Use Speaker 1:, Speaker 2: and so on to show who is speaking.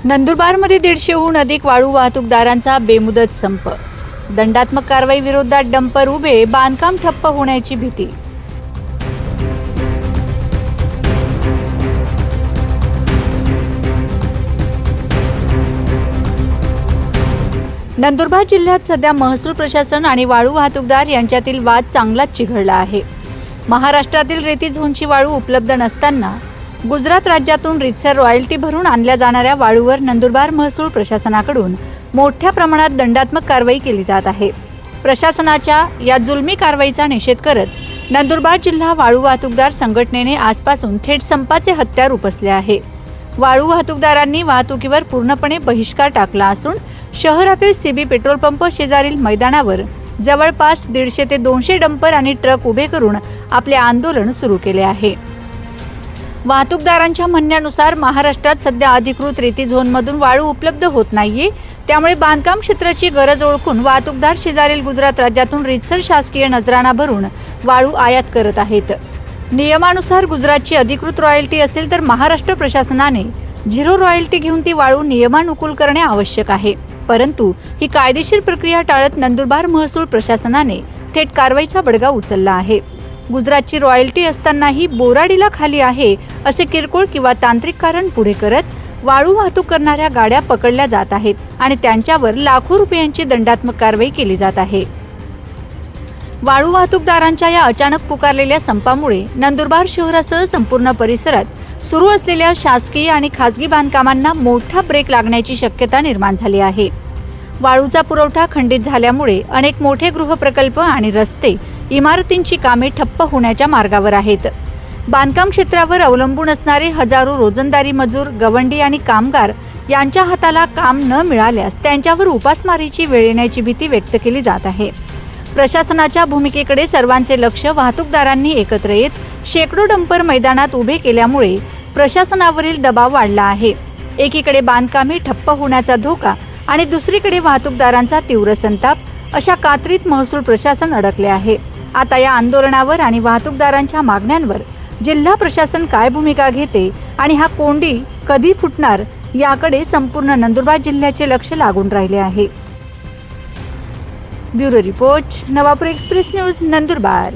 Speaker 1: नंदुरबारमध्ये 150हून अधिक वाळू वाहतूकदारांचा बेमुदत संप. दंडात्मक कारवाई विरोधात डंपर उभे, बांधकाम ठप्प होण्याची भीती. नंदुरबार जिल्ह्यात सध्या महसूल प्रशासन आणि वाळू वाहतूकदार यांच्यातील वाद चांगलाच चिघळला आहे. महाराष्ट्रातील रेती झोनची वाळू उपलब्ध नसताना गुजरात राज्यातून रितसर रॉयल्टी भरून आणल्या जाणाऱ्या वाळूवर नंदुरबार महसूल प्रशासनाकडून मोठ्या प्रमाणात दंडात्मक कारवाई केली जात आहे. प्रशासनाच्या या जुलमी कारवाईचा निषेध करत नंदुरबार जिल्हा वाळू वाहतूकदार संघटनेने आजपासून थेट संपाचे हत्यार उपसले आहे. वाळू वाहतूकदारांनी वाहतुकीवर पूर्णपणे बहिष्कार टाकला असून शहरातील सीबी पेट्रोल पंप शेजारील मैदानावर जवळपास 150 ते 200 डंपर आणि ट्रक उभे करून आपले आंदोलन सुरू केले आहे. वाहतूकदारांच्या म्हणण्यानुसार महाराष्ट्रात सध्या अधिकृत रेती झोनमधून वाळू उपलब्ध होत नाहीये. त्यामुळे बांधकाम क्षेत्राची गरज ओळखून वाहतूकदार शेजारील गुजरात राज्यातून रितसर शासकीय नजराणा भरून वाळू आयात करत आहेत. नियमानुसार गुजरातची अधिकृत रॉयल्टी असेल तर महाराष्ट्र प्रशासनाने 0 रॉयल्टी घेऊन ती वाळू नियमानुकूल करणे आवश्यक आहे. परंतु ही कायदेशीर प्रक्रिया टाळत नंदुरबार महसूल प्रशासनाने थेट कारवाईचा बडगा उचलला आहे. गुजरातची रॉयल्टी असतानाही बोराडीला खाली आहे असे किरकोळ किंवा तांत्रिक कारण पुढे करत वाळू वाहतूक करणाऱ्या गाड्या पकडल्या जात आहेत आणि त्यांच्यावर लाखो रुपयांची दंडात्मक कारवाई केली जात आहे. वाळू वाहतूकदारांच्या या अचानक पुकारलेल्या संपामुळे नंदुरबार शहरासह संपूर्ण परिसरात सुरू असलेल्या शासकीय आणि खासगी बांधकामांना मोठा ब्रेक लागण्याची शक्यता निर्माण झाली आहे. वाळूचा पुरवठा खंडित झाल्यामुळे अनेक मोठे गृहप्रकल्प आणि रस्ते, इमारतींची कामे ठप्प होण्याच्या मार्गावर आहेत. बांधकाम क्षेत्रावर अवलंबून असणारे हजारो रोजंदारी मजूर, गवंडी आणि कामगार यांच्या हाताला काम न मिळाल्यास त्यांच्यावर उपासमारीची वेळ येण्याची भीती व्यक्त केली जात आहे. प्रशासनाच्या भूमिकेकडे सर्वांचे लक्ष वाहतूकदारांनी एकत्र येत शेकडो डंपर मैदानात उभे केल्यामुळे प्रशासनावरील दबाव वाढला आहे. एकीकडे बांधकामे ठप्प होण्याचा धोका आणि दुसरीकडे वाहतूकदारांचा तीव्र संताप, अशा कात्रीत महसूल प्रशासन अडकले आहे. आता या आंदोलनावर आणि वाहतूकदारांच्या मागण्यांवर जिल्हा प्रशासन काय भूमिका घेते आणि हा कोंडी कधी फुटणार याकडे संपूर्ण नंदुरबार जिल्ह्याचे लक्ष लागून राहिले आहे. Bureau report, Navapur express news, Nandurbar.